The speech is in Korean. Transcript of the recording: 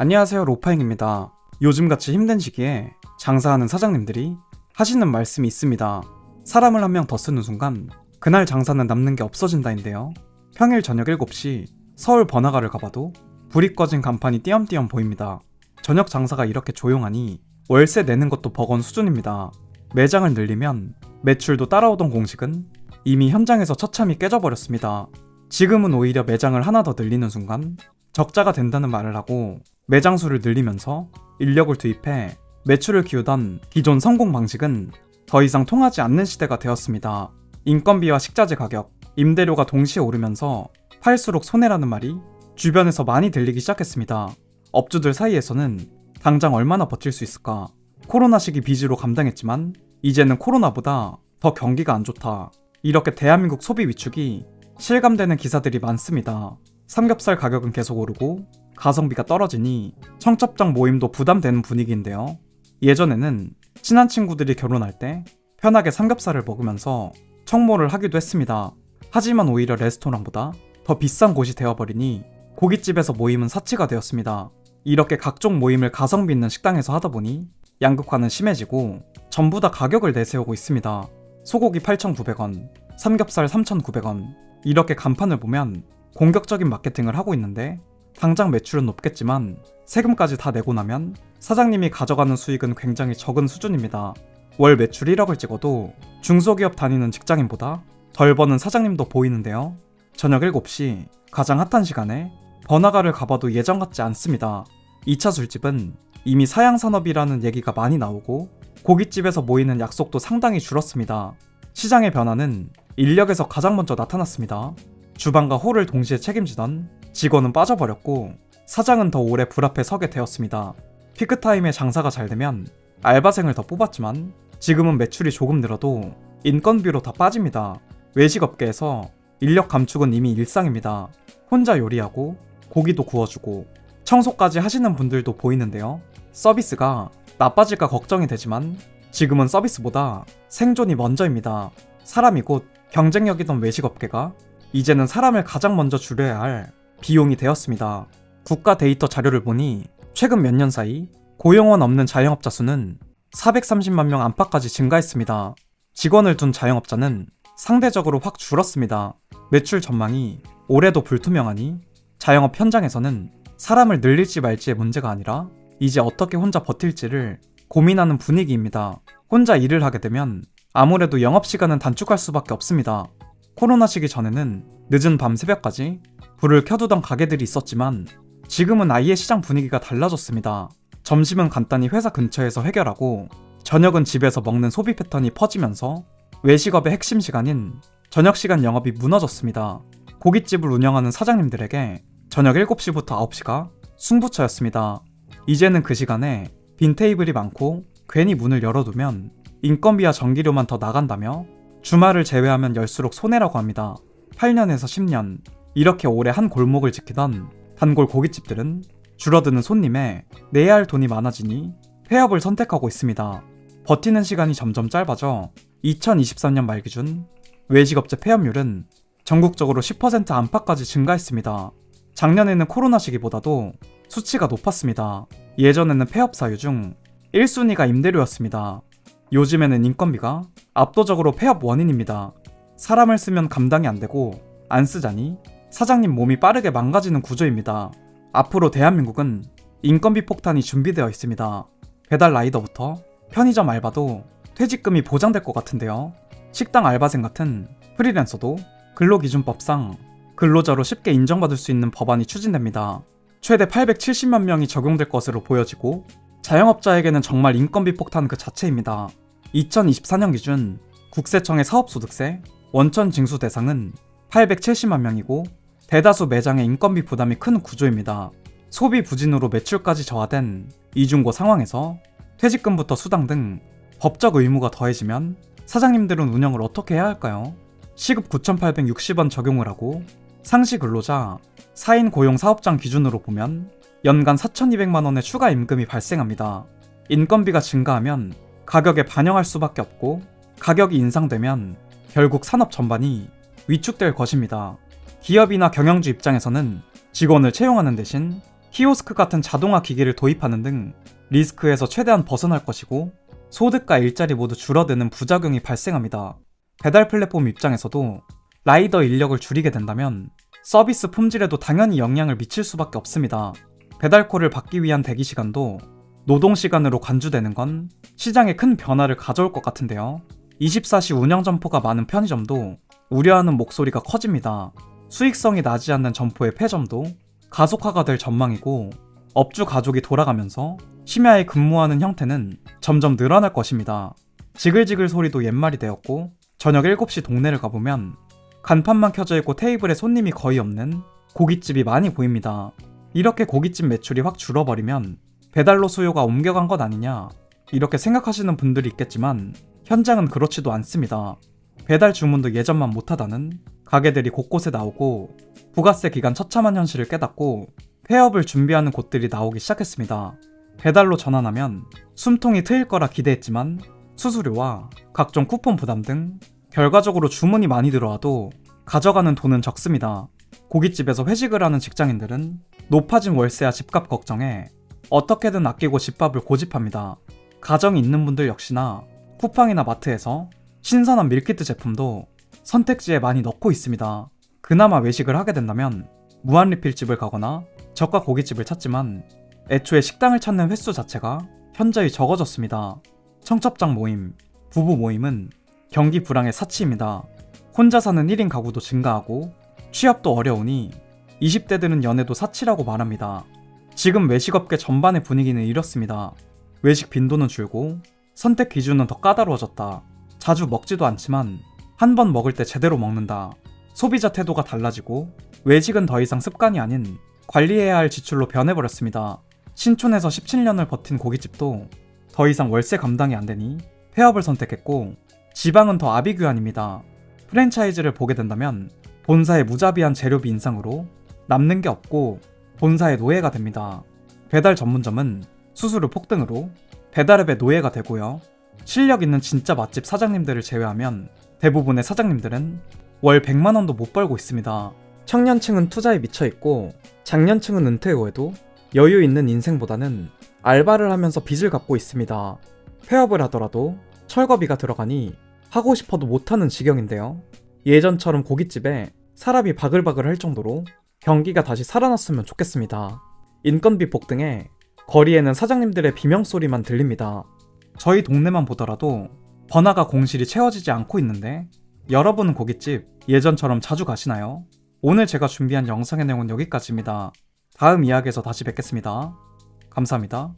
안녕하세요, 로파잉입니다. 요즘같이 힘든 시기에 장사하는 사장님들이 하시는 말씀이 있습니다. 사람을 한 명 더 쓰는 순간 그날 장사는 남는 게 없어진다인데요. 평일 저녁 7시 서울 번화가를 가봐도 불이 꺼진 간판이 띄엄띄엄 보입니다. 저녁 장사가 이렇게 조용하니 월세 내는 것도 버거운 수준입니다. 매장을 늘리면 매출도 따라오던 공식은 이미 현장에서 처참히 깨져버렸습니다. 지금은 오히려 매장을 하나 더 늘리는 순간 적자가 된다는 말을 하고 매장 수를 늘리면서 인력을 투입해 매출을 키우던 기존 성공 방식은 더 이상 통하지 않는 시대가 되었습니다. 인건비와 식자재 가격, 임대료가 동시에 오르면서 팔수록 손해라는 말이 주변에서 많이 들리기 시작했습니다. 업주들 사이에서는 당장 얼마나 버틸 수 있을까? 코로나 시기 빚으로 감당했지만 이제는 코로나보다 더 경기가 안 좋다. 이렇게 대한민국 소비 위축이 실감되는 기사들이 많습니다. 삼겹살 가격은 계속 오르고 가성비가 떨어지니 청첩장 모임도 부담되는 분위기인데요. 예전에는 친한 친구들이 결혼할 때 편하게 삼겹살을 먹으면서 청모를 하기도 했습니다. 하지만 오히려 레스토랑보다 더 비싼 곳이 되어버리니 고깃집에서 모임은 사치가 되었습니다. 이렇게 각종 모임을 가성비 있는 식당에서 하다 보니 양극화는 심해지고 전부 다 가격을 내세우고 있습니다. 소고기 8,900원, 삼겹살 3,900원 이렇게 간판을 보면 공격적인 마케팅을 하고 있는데 당장 매출은 높겠지만 세금까지 다 내고 나면 사장님이 가져가는 수익은 굉장히 적은 수준입니다. 월 매출 1억을 찍어도 중소기업 다니는 직장인보다 덜 버는 사장님도 보이는데요. 저녁 7시 가장 핫한 시간에 번화가를 가봐도 예전 같지 않습니다. 2차 술집은 이미 사양산업이라는 얘기가 많이 나오고 고깃집에서 모이는 약속도 상당히 줄었습니다. 시장의 변화는 인력에서 가장 먼저 나타났습니다. 주방과 홀을 동시에 책임지던 직원은 빠져버렸고 사장은 더 오래 불 앞에 서게 되었습니다. 피크타임에 장사가 잘 되면 알바생을 더 뽑았지만 지금은 매출이 조금 늘어도 인건비로 다 빠집니다. 외식업계에서 인력 감축은 이미 일상입니다. 혼자 요리하고 고기도 구워주고 청소까지 하시는 분들도 보이는데요. 서비스가 나빠질까 걱정이 되지만 지금은 서비스보다 생존이 먼저입니다. 사람이 곧 경쟁력이던 외식업계가 이제는 사람을 가장 먼저 줄여야 할 비용이 되었습니다. 국가 데이터 자료를 보니 최근 몇 년 사이 고용원 없는 자영업자 수는 430만 명 안팎까지 증가했습니다. 직원을 둔 자영업자는 상대적으로 확 줄었습니다. 매출 전망이 올해도 불투명하니 자영업 현장에서는 사람을 늘릴지 말지의 문제가 아니라 이제 어떻게 혼자 버틸지를 고민하는 분위기입니다. 혼자 일을 하게 되면 아무래도 영업시간은 단축할 수밖에 없습니다. 코로나 시기 전에는 늦은 밤 새벽까지 불을 켜두던 가게들이 있었지만 지금은 아예 시장 분위기가 달라졌습니다. 점심은 간단히 회사 근처에서 해결하고 저녁은 집에서 먹는 소비 패턴이 퍼지면서 외식업의 핵심 시간인 저녁 시간 영업이 무너졌습니다. 고깃집을 운영하는 사장님들에게 저녁 7시부터 9시가 승부처였습니다. 이제는 그 시간에 빈 테이블이 많고 괜히 문을 열어두면 인건비와 전기료만 더 나간다며 주말을 제외하면 열수록 손해라고 합니다. 8년에서 10년 이렇게 오래 한 골목을 지키던 단골 고깃집들은 줄어드는 손님에 내야 할 돈이 많아지니 폐업을 선택하고 있습니다. 버티는 시간이 점점 짧아져 2023년 말 기준 외식업체 폐업률은 전국적으로 10% 안팎까지 증가했습니다. 작년에는 코로나 시기보다도 수치가 높았습니다. 예전에는 폐업 사유 중 1순위가 임대료였습니다. 요즘에는 인건비가 압도적으로 폐업 원인입니다. 사람을 쓰면 감당이 안 되고 안 쓰자니 사장님 몸이 빠르게 망가지는 구조입니다. 앞으로 대한민국은 인건비 폭탄이 준비되어 있습니다. 배달 라이더부터 편의점 알바도 퇴직금이 보장될 것 같은데요. 식당 알바생 같은 프리랜서도 근로기준법상 근로자로 쉽게 인정받을 수 있는 법안이 추진됩니다. 최대 870만 명이 적용될 것으로 보여지고 자영업자에게는 정말 인건비 폭탄 그 자체입니다. 2024년 기준 국세청의 사업소득세 원천 징수 대상은 870만 명이고 대다수 매장의 인건비 부담이 큰 구조입니다. 소비 부진으로 매출까지 저하된 이중고 상황에서 퇴직금부터 수당 등 법적 의무가 더해지면 사장님들은 운영을 어떻게 해야 할까요? 시급 9,860원 적용을 하고 상시 근로자 4인 고용 사업장 기준으로 보면 연간 4,200만 원의 추가 임금이 발생합니다. 인건비가 증가하면 가격에 반영할 수밖에 없고 가격이 인상되면 결국 산업 전반이 위축될 것입니다. 기업이나 경영주 입장에서는 직원을 채용하는 대신 키오스크 같은 자동화 기기를 도입하는 등 리스크에서 최대한 벗어날 것이고 소득과 일자리 모두 줄어드는 부작용이 발생합니다. 배달 플랫폼 입장에서도 라이더 인력을 줄이게 된다면 서비스 품질에도 당연히 영향을 미칠 수밖에 없습니다. 배달콜을 받기 위한 대기 시간도 노동시간으로 간주되는 건 시장에 큰 변화를 가져올 것 같은데요. 24시 운영 점포가 많은 편의점도 우려하는 목소리가 커집니다. 수익성이 나지 않는 점포의 폐점도 가속화가 될 전망이고 업주 가족이 돌아가면서 심야에 근무하는 형태는 점점 늘어날 것입니다. 지글지글 소리도 옛말이 되었고 저녁 7시 동네를 가보면 간판만 켜져 있고 테이블에 손님이 거의 없는 고깃집이 많이 보입니다. 이렇게 고깃집 매출이 확 줄어버리면 배달로 수요가 옮겨간 것 아니냐 이렇게 생각하시는 분들이 있겠지만 현장은 그렇지도 않습니다. 배달 주문도 예전만 못하다는 가게들이 곳곳에 나오고 부가세 기간 처참한 현실을 깨닫고 폐업을 준비하는 곳들이 나오기 시작했습니다. 배달로 전환하면 숨통이 트일 거라 기대했지만 수수료와 각종 쿠폰 부담 등 결과적으로 주문이 많이 들어와도 가져가는 돈은 적습니다. 고깃집에서 회식을 하는 직장인들은 높아진 월세와 집값 걱정에 어떻게든 아끼고 집밥을 고집합니다. 가정이 있는 분들 역시나 쿠팡이나 마트에서 신선한 밀키트 제품도 선택지에 많이 넣고 있습니다. 그나마 외식을 하게 된다면 무한리필집을 가거나 저가 고깃집을 찾지만 애초에 식당을 찾는 횟수 자체가 현저히 적어졌습니다. 청첩장 모임, 부부 모임은 경기 불황의 사치입니다. 혼자 사는 1인 가구도 증가하고 취업도 어려우니 20대들은 연애도 사치라고 말합니다. 지금 외식업계 전반의 분위기는 이렇습니다. 외식 빈도는 줄고 선택 기준은 더 까다로워졌다. 자주 먹지도 않지만 한 번 먹을 때 제대로 먹는다. 소비자 태도가 달라지고 외식은 더 이상 습관이 아닌 관리해야 할 지출로 변해버렸습니다. 신촌에서 17년을 버틴 고깃집도 더 이상 월세 감당이 안 되니 폐업을 선택했고 지방은 더 아비규환입니다. 프랜차이즈를 보게 된다면 본사의 무자비한 재료비 인상으로 남는 게 없고 본사의 노예가 됩니다. 배달 전문점은 수수료 폭등으로 배달앱의 노예가 되고요. 실력 있는 진짜 맛집 사장님들을 제외하면 대부분의 사장님들은 월 100만 원도 못 벌고 있습니다. 청년층은 투자에 미쳐있고 장년층은 은퇴 후에도 여유 있는 인생보다는 알바를 하면서 빚을 갚고 있습니다. 폐업을 하더라도 철거비가 들어가니 하고 싶어도 못하는 지경인데요. 예전처럼 고깃집에 사람이 바글바글 할 정도로 경기가 다시 살아났으면 좋겠습니다. 인건비 폭등에 거리에는 사장님들의 비명소리만 들립니다. 저희 동네만 보더라도 번화가 공실이 채워지지 않고 있는데 여러분은 고깃집 예전처럼 자주 가시나요? 오늘 제가 준비한 영상의 내용은 여기까지입니다. 다음 이야기에서 다시 뵙겠습니다. 감사합니다.